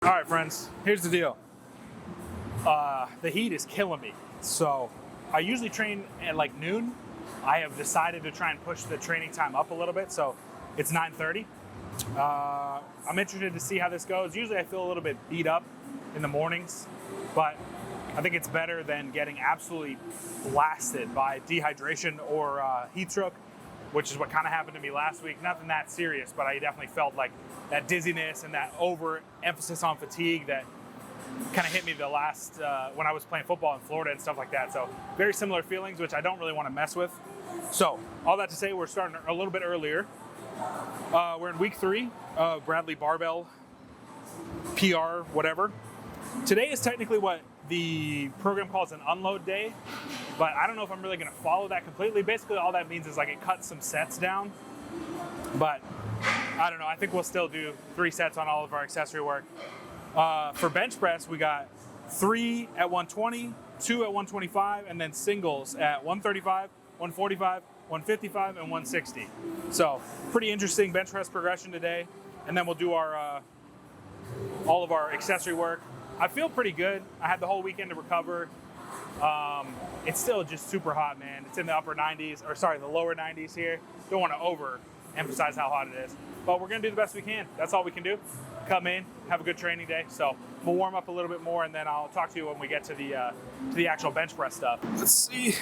All right, friends, here's the deal. The heat is killing me. So I usually train at like noon. I have decided to try and push the training time up a little bit. So it's 9:30. I'm interested to see how this goes. Usually I feel a little bit beat up in the mornings, but I think it's better than getting absolutely blasted by dehydration or heat stroke, which is what kind of happened to me last week. Nothing that serious, but I definitely felt like that dizziness and that overemphasis on fatigue that kind of hit me the last, when I was playing football in Florida and stuff like that. So very similar feelings, which I don't really want to mess with. So all that to say, we're starting a little bit earlier. We're in week 3 of Bradley Barbell PR, whatever. Today is technically what the program calls an unload day, but I don't know if I'm really going to follow that completely. Basically, all that means is like it cuts some sets down, but I don't know. I think we'll still do 3 sets on all of our accessory work. For bench press, we got 3 at 120, 2 at 125, and then singles at 135, 145, 155, and 160. So pretty interesting bench press progression today. And then we'll do our all of our accessory work. I feel pretty good. I had the whole weekend to recover. It's still just super hot, man. It's in the upper 90s, or sorry, the lower 90s here. Don't want to overemphasize how hot it is, but we're gonna do the best we can. That's all we can do. Come in, have a good training day. So we'll warm up a little bit more, and then I'll talk to you when we get to the actual bench press stuff. Let's see.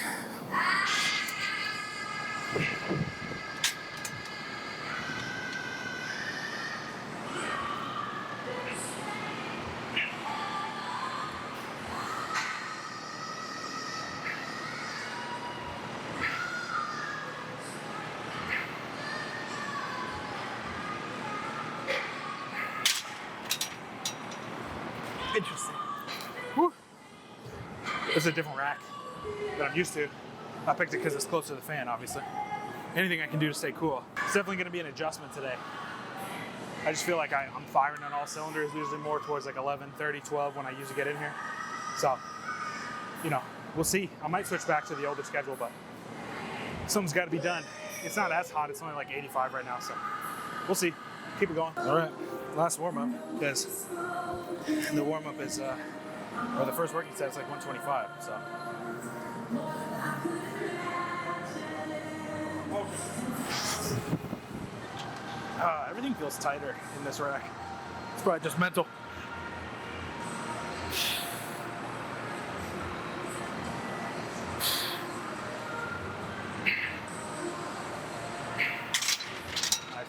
Interesting. Whew. This is a different rack that I'm used to. I picked it because it's close to the fan, obviously. Anything I can do to stay cool. It's definitely going to be an adjustment today. I just feel like I'm firing on all cylinders, usually more towards like 11, 30, 12 when I usually get in here. So, you know, we'll see. I might switch back to the older schedule, but something's got to be done. It's not as hot. It's only like 85 right now, so we'll see. Keep it going. All right, last warm-up, because the warm-up is, or the first working set is like 125, so. Everything feels tighter in this rack. It's probably just mental. I'm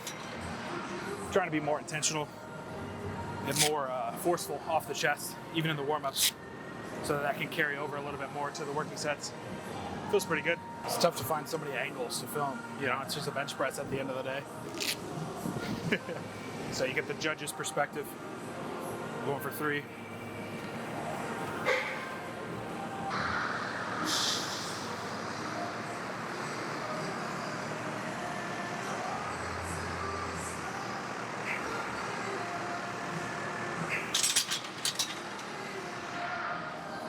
trying to be more intentional and more forceful off the chest, even in the warm-ups, so that I can carry over a little bit more to the working sets. Feels pretty good. It's tough to find so many angles to film. You know, it's just a bench press at the end of the day. So you get the judge's perspective. Going for 3.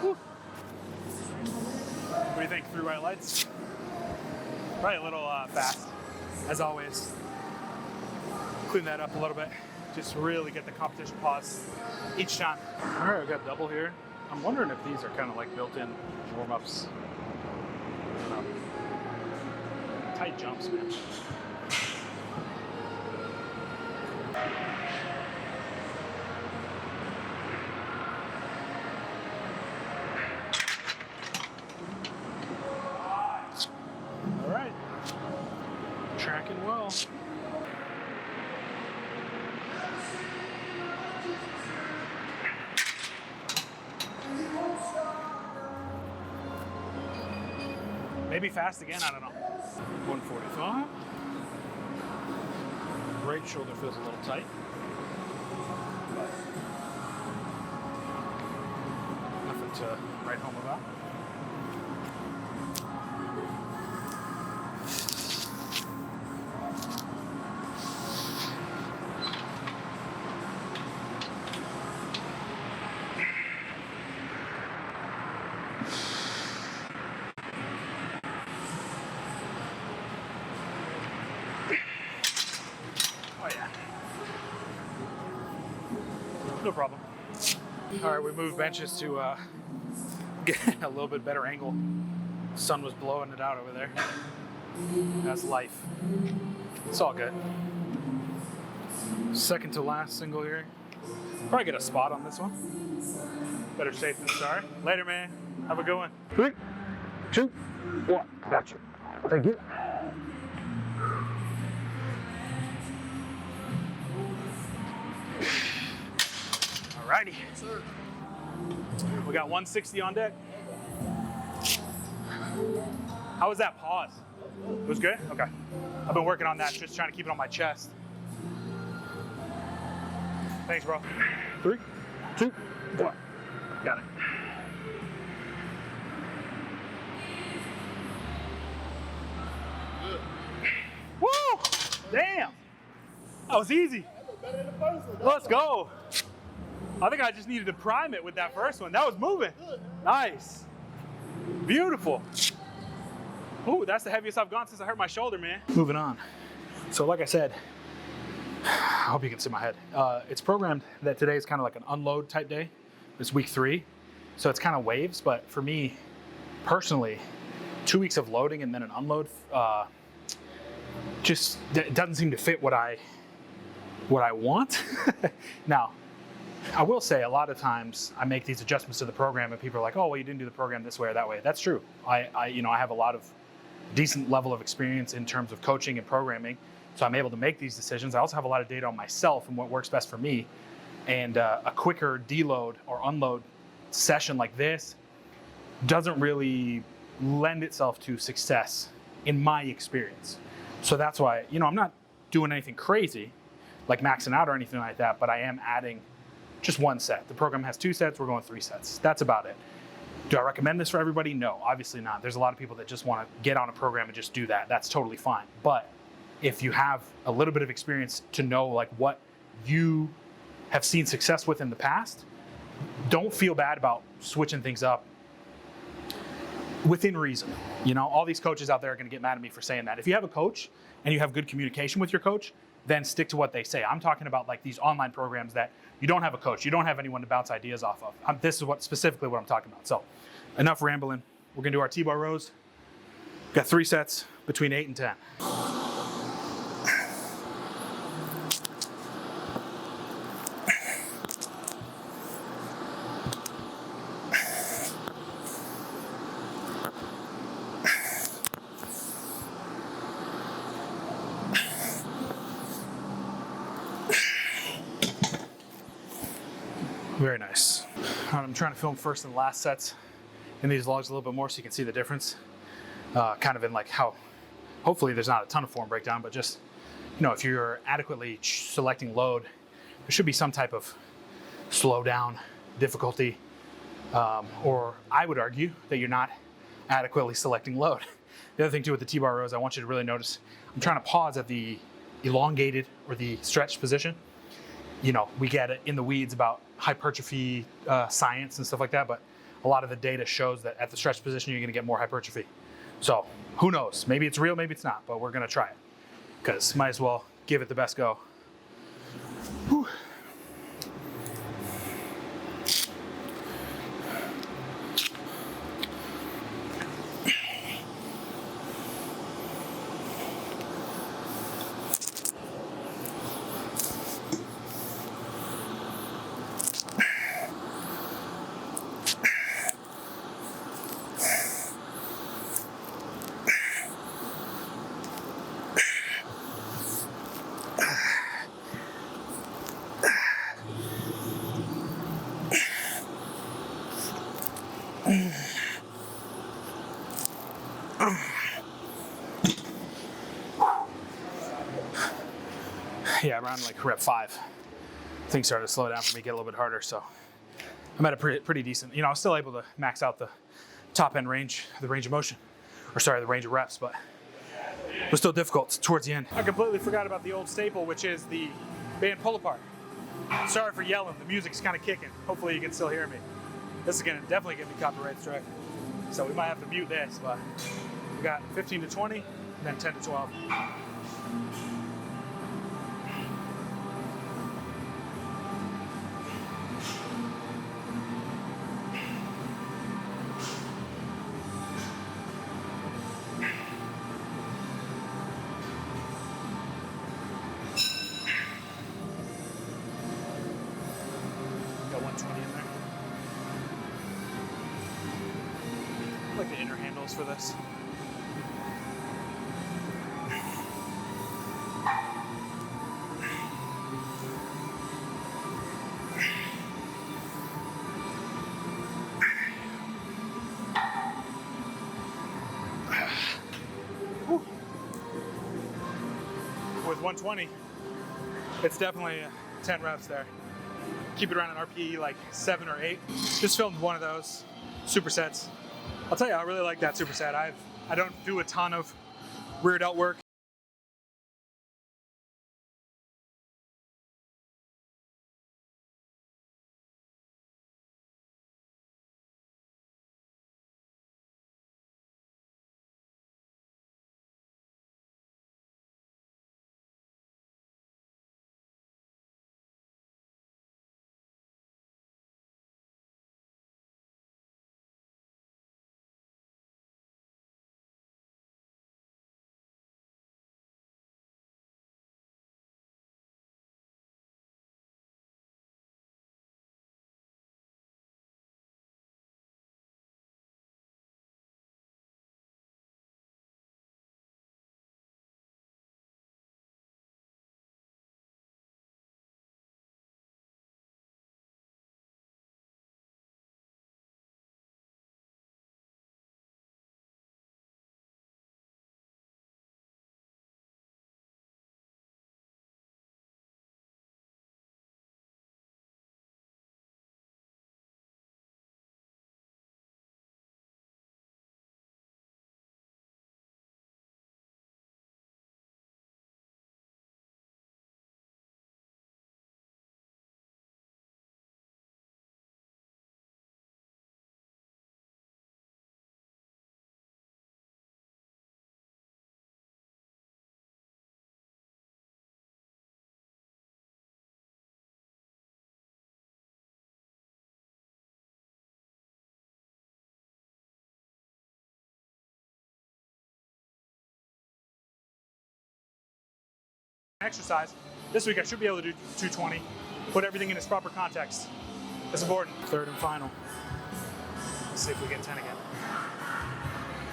Whew. What do you think? 3 white lights? Probably a little fast, as always. Clean that up a little bit. Just really get the competition pause each time. All right, I've got double here. I'm wondering if these are kind of like built-in warm-ups. I don't know. Tight jumps, man. All right. Tracking well. Maybe fast again, I don't know. 145. Right shoulder feels a little tight. Nothing to write home about. Oh yeah. No problem. All right, we moved benches to get a little bit better angle. Sun was blowing it out over there. That's life. It's all good. Second to last single here. Probably get a spot on this one. Better safe than sorry. Later, man. Have a good one. 3, 2, 1. Gotcha. Thank you. Alrighty. Sir. We got 160 on deck. How was that pause? It was good? Okay. I've been working on that, just trying to keep it on my chest. Thanks, bro. 3, 2, 1. Got it. Woo! Damn! That was easy. Let's go. I think I just needed to prime it with that first one. That was moving. Nice. Beautiful. Ooh, that's the heaviest I've gone since I hurt my shoulder, man. Moving on. So like I said, I hope you can see my head. It's programmed that today is kind of like an unload type day. It's week 3. So it's kind of waves, but for me personally, 2 weeks of loading and then an unload just doesn't seem to fit what I want. Now, I will say a lot of times I make these adjustments to the program and people are like, oh, well, you didn't do the program this way or that way. That's true. I have a lot of decent level of experience in terms of coaching and programming. So I'm able to make these decisions. I also have a lot of data on myself and what works best for me. And a quicker deload or unload session like this doesn't really lend itself to success in my experience. So that's why, I'm not doing anything crazy like maxing out or anything like that, but I am adding just 1 set. The program has 2 sets, we're going 3 sets. That's about it. Do I recommend this for everybody? No, obviously not. There's a lot of people that just want to get on a program and just do that. That's totally fine. But if you have a little bit of experience to know like what you have seen success with in the past, don't feel bad about switching things up within reason. All these coaches out there are going to get mad at me for saying that. If you have a coach and you have good communication with your coach, then stick to what they say. I'm talking about like these online programs that you don't have a coach, you don't have anyone to bounce ideas off of. This is specifically what I'm talking about. So enough rambling. We're gonna do our T-bar rows. Got 3 sets between 8 and 10. Very nice. I'm trying to film first and last sets in these vlogs a little bit more so you can see the difference. Kind of in like how, hopefully there's not a ton of form breakdown, but just, if you're adequately selecting load, there should be some type of slow down difficulty, or I would argue that you're not adequately selecting load. The other thing too with the T-bar rows, I want you to really notice, I'm trying to pause at the elongated or the stretched position. We get in the weeds about hypertrophy science and stuff like that, but a lot of the data shows that at the stretch position, you're gonna get more hypertrophy. So who knows? Maybe it's real, maybe it's not, but we're gonna try it because might as well give it the best go. Whew. Yeah, around like rep 5, things started to slow down for me, get a little bit harder. So I'm at a pretty decent, I was still able to max out the top end range, the range of motion, or sorry, the range of reps, but it was still difficult towards the end. I completely forgot about the old staple, which is the band pull apart. Sorry for yelling, the music's kind of kicking. Hopefully you can still hear me. This is gonna definitely get me copyright strike. So we might have to mute this, but we got 15 to 20, and then 10 to 12. 120 in there. I like the inner handles for this. With 120, it's definitely 10 reps there. Keep it around an RPE like 7 or 8. Just filmed one of those supersets. I'll tell you, I really like that superset. I don't do a ton of rear delt work. Exercise. This week I should be able to do 220, put everything in its proper context. It's important. Third and final. Let's see if we get 10 again.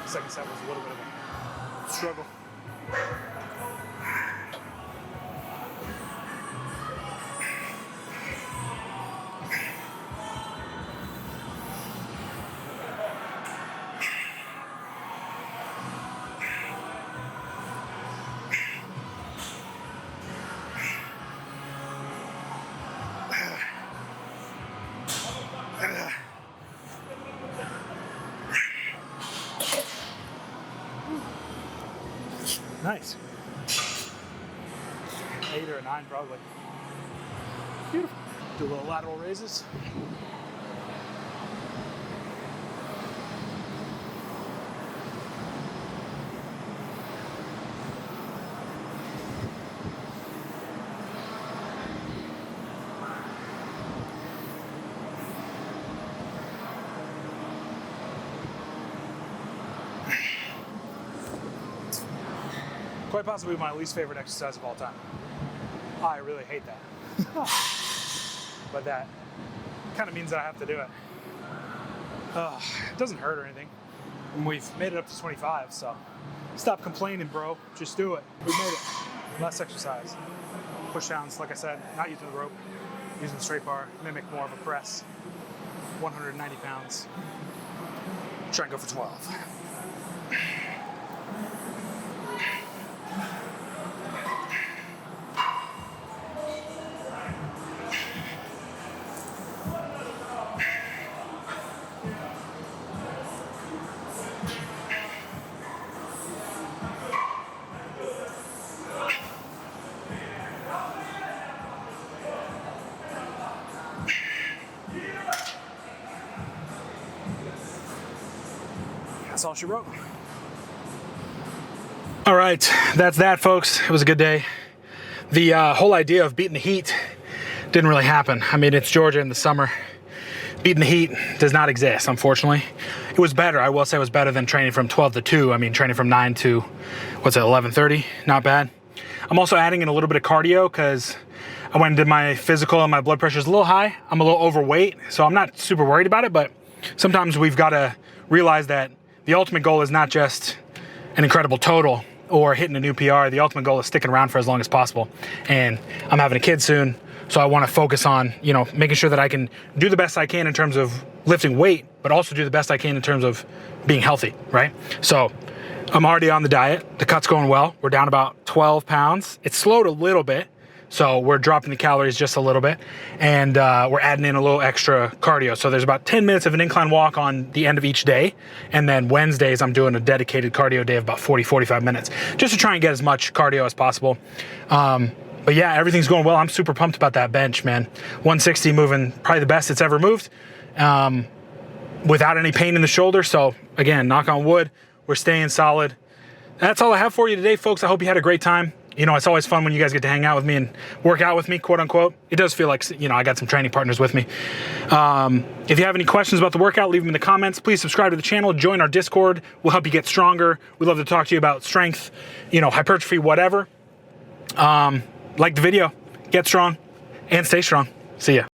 Second set was a little bit of a struggle. Nice. 8 or a 9 probably. Beautiful. Do a little lateral raises. Quite possibly my least favorite exercise of all time. I really hate that. But that kind of means that I have to do it. It doesn't hurt or anything. And we've made it up to 25, so stop complaining, bro. Just do it. We made it. Less exercise. Pushdowns, like I said, not using the rope, using the straight bar, mimic more of a press. 190 pounds. Try and go for 12. That's all she wrote. All right, that's that, folks. It was a good day. The whole idea of beating the heat didn't really happen. I mean, it's Georgia in the summer. Beating the heat does not exist, unfortunately. It was better. I will say it was better than training from 12 to 2. I mean, training from 9 to, what's it, 11:30? Not bad. I'm also adding in a little bit of cardio because I went and did my physical and my blood pressure is a little high. I'm a little overweight, so I'm not super worried about it, but sometimes we've got to realize that the ultimate goal is not just an incredible total or hitting a new PR. The ultimate goal is sticking around for as long as possible. And I'm having a kid soon, so I want to focus on, you know, making sure that I can do the best I can in terms of lifting weight, but also do the best I can in terms of being healthy, right? So I'm already on the diet. The cut's going well. We're down about 12 pounds. It's slowed a little bit, so we're dropping the calories just a little bit, and we're adding in a little extra cardio. So there's about 10 minutes of an incline walk on the end of each day, and then Wednesdays I'm doing a dedicated cardio day of about 45 minutes, just to try and get as much cardio as possible. But yeah, everything's going well. I'm super pumped about that bench, man. 160 moving probably the best it's ever moved, without any pain in the shoulder. So again, knock on wood, we're staying solid. That's all I have for you today, folks. I hope you had a great time. You know, it's always fun when you guys get to hang out with me and work out with me, quote unquote. It does feel like, you know, I got some training partners with me. If you have any questions about the workout, leave them in the comments. Please subscribe to the channel, join our Discord. We'll help you get stronger. We'd love to talk to you about strength, you know, hypertrophy, whatever. Like the video, get strong and stay strong. See ya.